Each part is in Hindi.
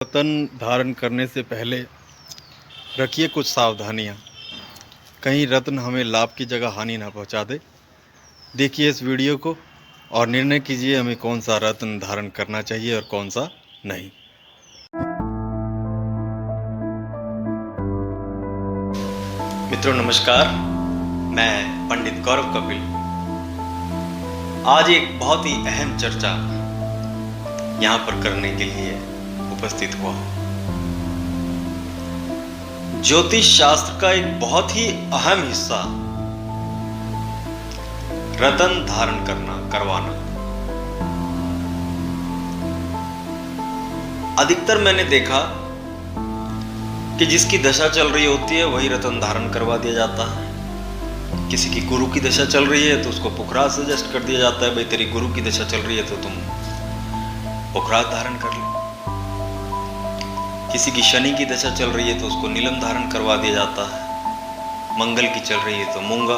रतन धारण करने से पहले रखिए कुछ सावधानियां। कहीं रत्न हमें लाभ की जगह हानि ना पहुंचा दे। देखिए इस वीडियो को और निर्णय कीजिए हमें कौन सा रत्न धारण करना चाहिए और कौन सा नहीं। मित्रों नमस्कार, मैं पंडित गौरव कपिल आज एक बहुत ही अहम चर्चा यहाँ पर करने के लिए उपस्थित हुआ हूँ। ज्योतिष शास्त्र का एक बहुत ही अहम हिस्सा रत्न धारण करवाना। अधिकतर मैंने देखा कि जिसकी दशा चल रही होती है वही रत्न धारण करवा दिया जाता है। किसी की गुरु की दशा चल रही है तो उसको पुखराज सजेस्ट कर दिया जाता है, भाई तेरी गुरु की दशा चल रही है तो तुम पुखराज धारण कर लो। किसी की शनि की दशा चल रही है तो उसको नीलम धारण करवा दिया जाता है। मंगल की चल रही है तो मूंगा।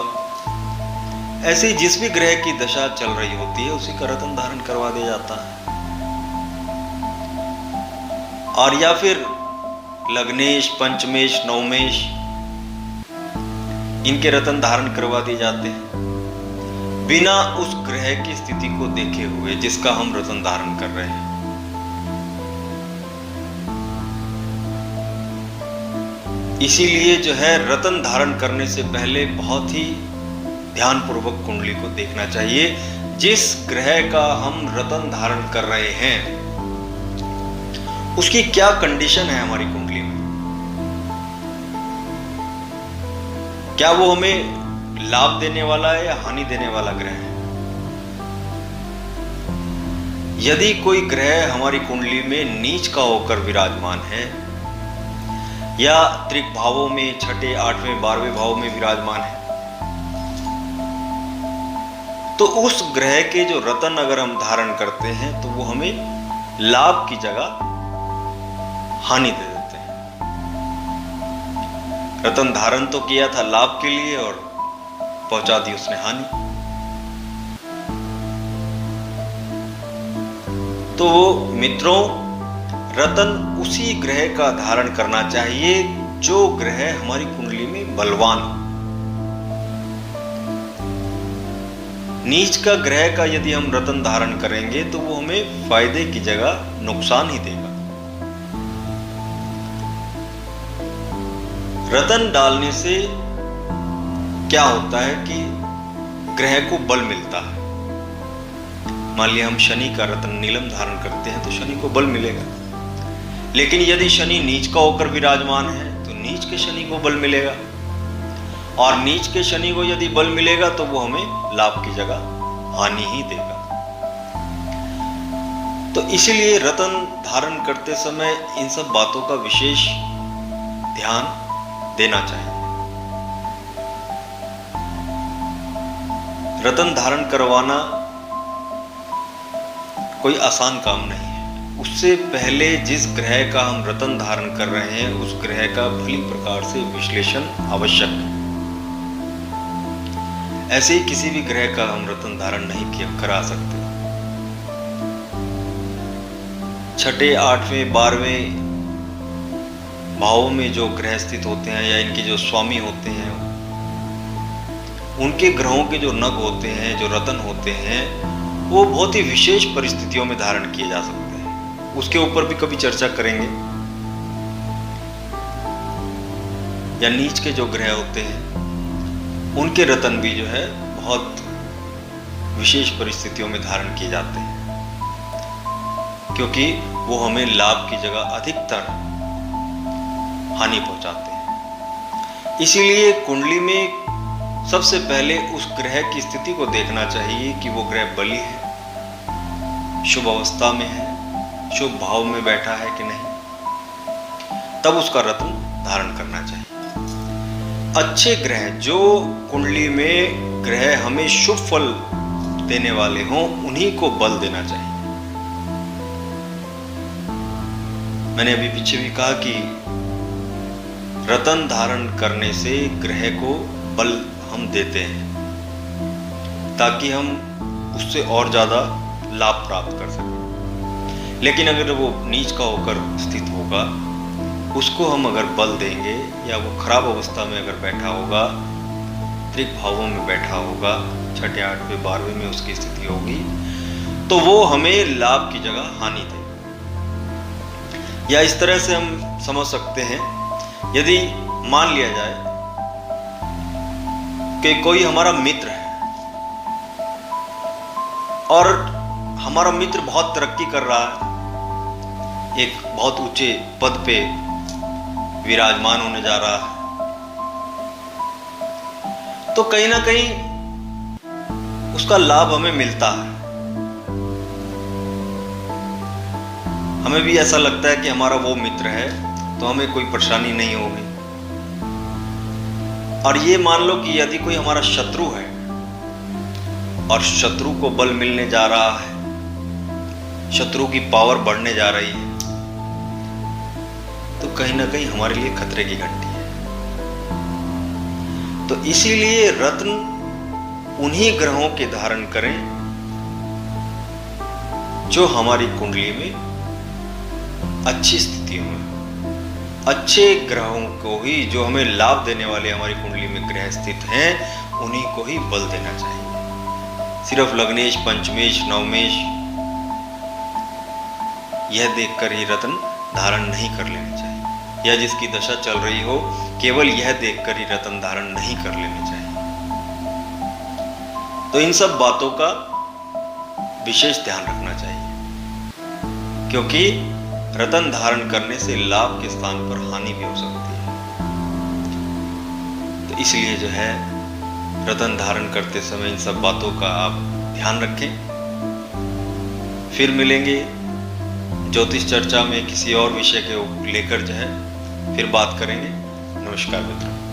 ऐसे ही जिस भी ग्रह की दशा चल रही होती है उसी का रत्न धारण करवा दिया जाता है। और या फिर लग्नेश, पंचमेश, नवमेश इनके रत्न धारण करवा दिए जाते हैं बिना उस ग्रह की स्थिति को देखे हुए जिसका हम रत्न धारण कर रहे हैं। इसीलिए जो है रत्न धारण करने से पहले बहुत ही ध्यानपूर्वक कुंडली को देखना चाहिए। जिस ग्रह का हम रत्न धारण कर रहे हैं उसकी क्या कंडीशन है हमारी कुंडली में। क्या वो हमें लाभ देने वाला है या हानि देने वाला ग्रह है। यदि कोई ग्रह हमारी कुंडली में नीच का होकर विराजमान है या त्रिक भावों में, छठे, आठवें, 12वें भाव में विराजमान है तो उस ग्रह के जो रत्न अगर हम धारण करते हैं तो वो हमें लाभ की जगह हानि दे देते हैं। रत्न धारण तो किया था लाभ के लिए और पहुंचा दी उसने हानि। तो मित्रों, रत्न उसी ग्रह का धारण करना चाहिए जो ग्रह हमारी कुंडली में बलवान हो। नीच का ग्रह का यदि हम रत्न धारण करेंगे तो वो हमें फायदे की जगह नुकसान ही देगा। रत्न डालने से क्या होता है कि ग्रह को बल मिलता है। मान लिया हम शनि का रत्न नीलम धारण करते हैं तो शनि को बल मिलेगा। लेकिन यदि शनि नीच का होकर विराजमान है तो नीच के शनि को बल मिलेगा। और नीच के शनि को यदि बल मिलेगा तो वो हमें लाभ की जगह हानि ही देगा। तो इसीलिए रत्न धारण करते समय इन सब बातों का विशेष ध्यान देना चाहिए। रत्न धारण करवाना कोई आसान काम नहीं है। उससे पहले जिस ग्रह का हम रत्न धारण कर रहे हैं उस ग्रह का भली प्रकार से विश्लेषण आवश्यक है। ऐसे ही किसी भी ग्रह का हम रत्न धारण नहीं करा सकते। छठे, 8वें, 12वें भावों में जो ग्रह स्थित होते हैं या इनके जो स्वामी होते हैं उनके ग्रहों के जो नग होते हैं, जो रत्न होते हैं, वो बहुत ही विशेष परिस्थितियों में धारण किए जा सकते हैं। उसके ऊपर भी कभी चर्चा करेंगे। या नीच के जो ग्रह होते हैं उनके रत्न भी जो है बहुत विशेष परिस्थितियों में धारण किए जाते हैं क्योंकि वो हमें लाभ की जगह अधिकतर हानि पहुंचाते हैं। इसीलिए कुंडली में सबसे पहले उस ग्रह की स्थिति को देखना चाहिए कि वो ग्रह बली है, शुभ अवस्था में है, शुभ भाव में बैठा है कि नहीं। तब उसका रत्न धारण करना चाहिए। अच्छे ग्रह, जो कुंडली में ग्रह हमें शुभ फल देने वाले हों, उन्हीं को बल देना चाहिए। मैंने अभी पीछे भी कहा कि रत्न धारण करने से ग्रह को बल हम देते हैं ताकि हम उससे और ज्यादा लाभ प्राप्त कर सकें। लेकिन अगर वो नीच का होकर स्थित होगा, उसको हम अगर बल देंगे या वो खराब अवस्था में अगर बैठा होगा, त्रिक भावों में बैठा होगा, छठे 8वें 12वें में उसकी स्थिति होगी, तो वो हमें लाभ की जगह हानि दे। या इस तरह से हम समझ सकते हैं, यदि मान लिया जाए कि कोई हमारा मित्र है और हमारा मित्र बहुत तरक्की कर रहा है, एक बहुत ऊंचे पद पे विराजमान होने जा रहा है, तो कहीं ना कहीं उसका लाभ हमें मिलता है। हमें भी ऐसा लगता है कि हमारा वो मित्र है तो हमें कोई परेशानी नहीं होगी। और ये मान लो कि यदि कोई हमारा शत्रु है और शत्रु को बल मिलने जा रहा है, शत्रु की पावर बढ़ने जा रही है, तो कहीं ना कहीं हमारे लिए खतरे की घंटी है। तो इसीलिए रत्न उन्हीं ग्रहों के धारण करें जो हमारी कुंडली में अच्छी स्थितियों में, अच्छे ग्रहों को ही, जो हमें लाभ देने वाले हमारी कुंडली में ग्रह स्थित हैं, उन्हीं को ही बल देना चाहिए। सिर्फ लग्नेश, पंचमेश, नवमेश यह देखकर ही रत्न धारण नहीं कर लेने चाहिए, या जिसकी दशा चल रही हो केवल यह देखकर ही रत्न धारण नहीं कर लेने चाहिए। तो इन सब बातों का विशेष ध्यान रखना चाहिए, क्योंकि रत्न धारण करने से लाभ के स्थान पर हानि भी हो सकती है। तो इसलिए जो है, रत्न धारण करते समय इन सब बातों का आप ध्यान रखें। फिर मिलेंगे ज्योतिष चर्चा में किसी और विषय के लेकर जो है फिर बात करेंगे। नमस्कार मित्रों।